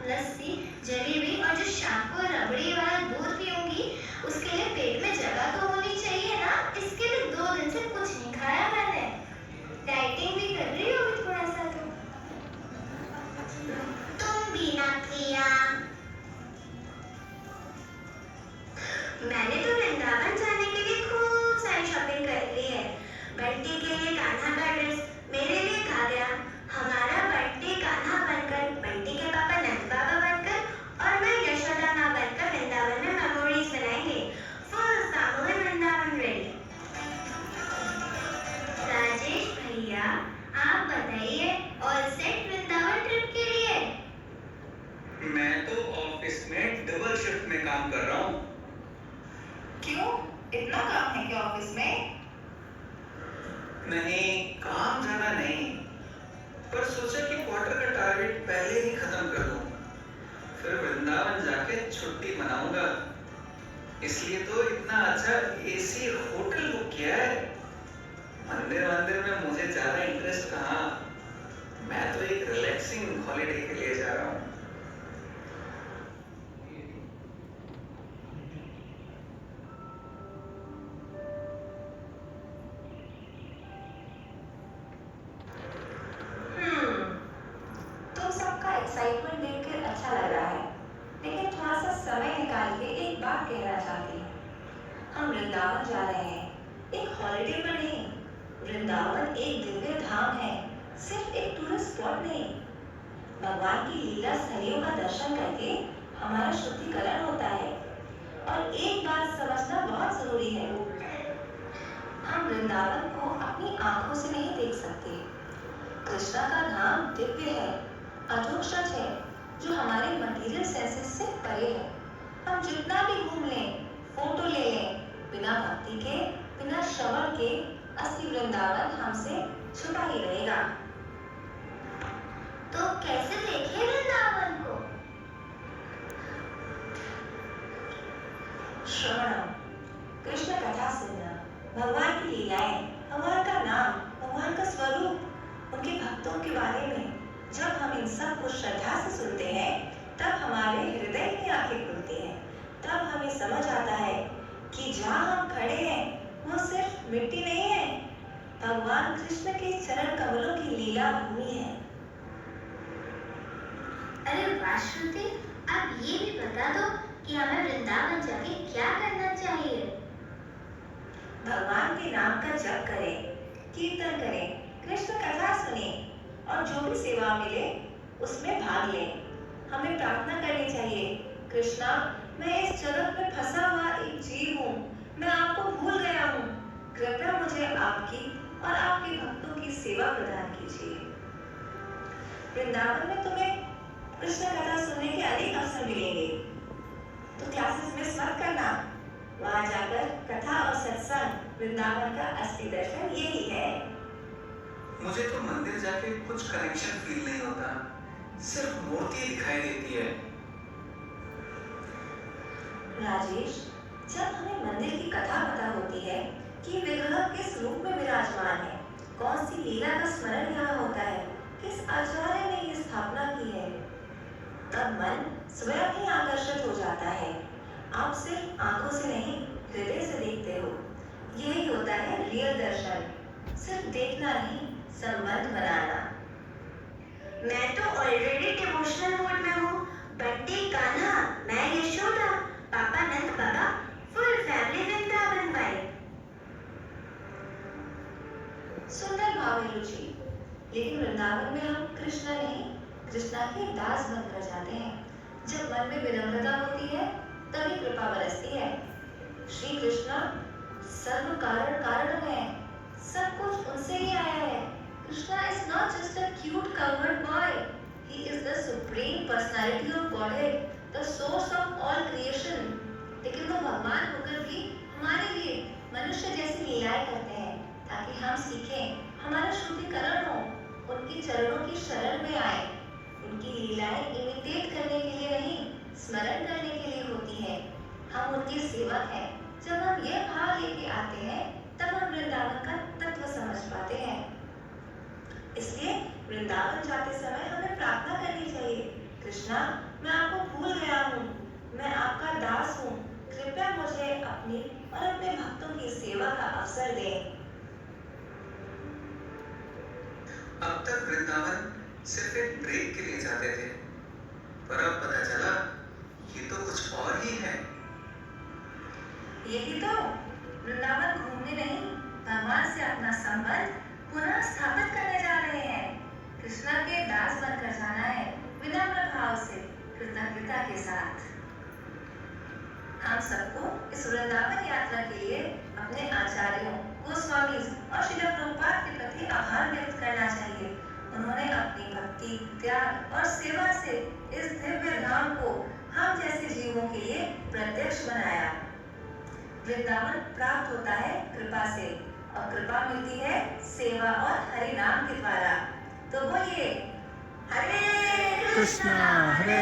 लस्सी, जलेबी और जो शाम को रबड़ी वाला दूध पीऊंगी, उसके लिए पेट में जगह तो होनी चाहिए ना। इसके लिए 2 दिन से कुछ नहीं खाया मैंने। डाइटिंग भी कर रही होगी थोड़ा सा तो। तुम भी ना प्रिया। मैंने तो वृंदावन जाने के लिए खूब सारी शॉपिंग कर ली है। बंटी के लिए कान्हा का ड्रेस, मेरे लिए घाघरा। हमारा बंटी कान्हा बनकर, बंटी के पापा नंद बाबा बनकर और मैं यशोदा माँ बनकर वृंदावन में मेमोरीज बनाएंगे। Full family Vrindavan ready. Rajesh भैया, आप बताइए, ऑल सेट वृंदावन ट्रिप के लिए? मैं तो ऑफिस में डबल शिफ्ट में काम कर रहा हूँ। क्यों? इतना काम है क्या ऑफिस में? नहीं, काम ज्यादा नहीं, पर सोचा कि क्वार्टर का टारगेट पहले ही खत्म कर दूं, फिर वृंदावन जाके छुट्टी मनाऊंगा। इसलिए तो इतना अच्छा एसी होटल बुक किया है। मंदिर में मुझे ज्यादा इंटरेस्ट कहाँ, मैं तो एक रिलैक्सिंग हॉलिडे के लिए जा रहा हूँ। तुम सबका एक्साइटमेंट देखकर अच्छा लग रहा है, लेकिन थोड़ा सा समय निकाल के एक बात कहना चाहती हूँ। हम वृंदावन जा रहे हैं, एक हॉलिडे पर नहीं। वृंदावन एक दिव्य धाम है, सिर्फ एक टूरिस्ट स्पॉट नहीं। भगवान की लीला स्थलियों का दर्शन करके हमारा शुद्धिकरण होता है। और एक बात समझना बहुत जरूरी है, हम वृंदावन को अपनी आंखों से नहीं देख सकते। कृष्णा का धाम दिव्य है, अजोड सच है, जो हमारे मटेरियल सेंसेस से परे है। हम जितना भी घूम लें, फोटो ले लें, बिना भक्ति के, बिना श्रवण के, असली वृंदावन हमसे छुपा ही रहेगा। तो कैसे देखें वृंदावन को? श्रवणम, कृष्ण कथा सुनना, भगवान की लीलाएं, भगवान का नाम, भगवान का स्वरूप, उनके भक्तों के बारे में। जब हम इन सब को श्रद्धा से सुनते हैं, तब हमारे हृदय की आंखें खुलती हैं। तब हमें समझ आता है कि जहाँ हम खड़े हैं वो सिर्फ मिट्टी नहीं है, भगवान कृष्ण के चरण कमलों की लीला भूमि है। अरे वाह श्रुति, अब ये भी बता दो कि हमें वृंदावन जाके क्या करना चाहिए? भगवान के नाम का जप करें, कीर्तन करें, कृष्ण कथा सुने और जो भी सेवा मिले उसमें भाग लें। हमें प्रार्थना करनी चाहिए, कृष्णा, मैं इस जगत में फंसा हुआ एक जीव हूँ, मैं आपको भूल गया हूँ, कृपया मुझे आपकी और आपके भक्तों की सेवा प्रदान कीजिए। वृंदावन में तुम्हें कृष्ण कथा सुनने के अनेक अवसर मिलेंगे, तो क्लासेस मिस मत करना। वहां जाकर कथा और सत्संग, वृंदावन का असली दर्शन यही है। मुझे तो मंदिर जाके कुछ कनेक्शन फील नहीं होता, सिर्फ मूर्ति दिखाई देती है। राजेश, जब हमें मंदिर की कथा पता होती है कि विग्रह किस रूप में विराजमान है, कौन सी लीला का स्मरण यहाँ होता है, किस आचार्य ने ये स्थापना की है, तब मन स्वयं ही आकर्षित हो जाता है। आप सिर्फ आंखों से नहीं, हृदय से देखते हो। यही होता है रियल दर्शन, सिर्फ देखना नहीं, संबंध बनाना। मैं तो ऑलरेडी डिवोशनल मोड में हूँ। बंटी कान्हा, मैं यशोदा, पापा नंद बाबा, फुल फैमिली वृंदावन वाइब। सुंदर भाव है रुचि, लेकिन वृंदावन में हम कृष्णा नहीं, कृष्णा के दास बनकर जाते हैं। जब मन में विनम्रता होती है, तभी कृपा बरसती है। श्री कृष्णा सर्व कारण कारण है, सब कुछ उनसे ही आया है। Krishna is not just a cute covered boy, he is the supreme personality of Godhead, the source of all creation. लेकिन वो भगवान होकर भी हमारे लिए मनुष्य जैसी लीलाएं करते हैं, ताकि हम सीखें, हमारा शुद्धिकरण हो, उनके चरणों की शरण में आए। उनकी लीलाएं इमिटेट करने के लिए नहीं, स्मरण करने के लिए होती है। हम उनके सेवक हैं। जब हम यह भाव लेके आते हैं, तब हम वृंदावन का तत्व समझ पाते हैं। इसलिए वृंदावन जाते समय हमें प्रार्थना करनी चाहिए, कृष्णा मैं आपको भूल गया हूँ, मैं आपका दास हूँ। कृपया मुझे अपनी और अपने भक्तों की सेवा का अवसर दें। अब तक वृंदावन सिर्फ एक ब्रेक के लिए जाते थे, पर अब पता चला ये तो कुछ और ही है। यही तो, वृंदावन घूमने नहीं, भगवान से अपना संबंध पुनः स्थापित करने जा रहे हैं। कृष्णा के दास बनकर जाना है, विनम्र भाव से, कृतज्ञता के साथ। हम सबको इस वृंदावन यात्रा के लिए अपने आचार्यों, गोस्वामी और श्रील प्रभुपाद के प्रति आभार व्यक्त करना चाहिए। उन्होंने अपनी भक्ति, त्याग और सेवा से इस दिव्य धाम को हम जैसे जीवों के लिए प्रत्यक्ष बनाया। वृंदावन प्राप्त होता है कृपा से, और कृपा मिलती है सेवा और हरि नाम के द्वारा। तो बोलिए हरे कृष्णा हरे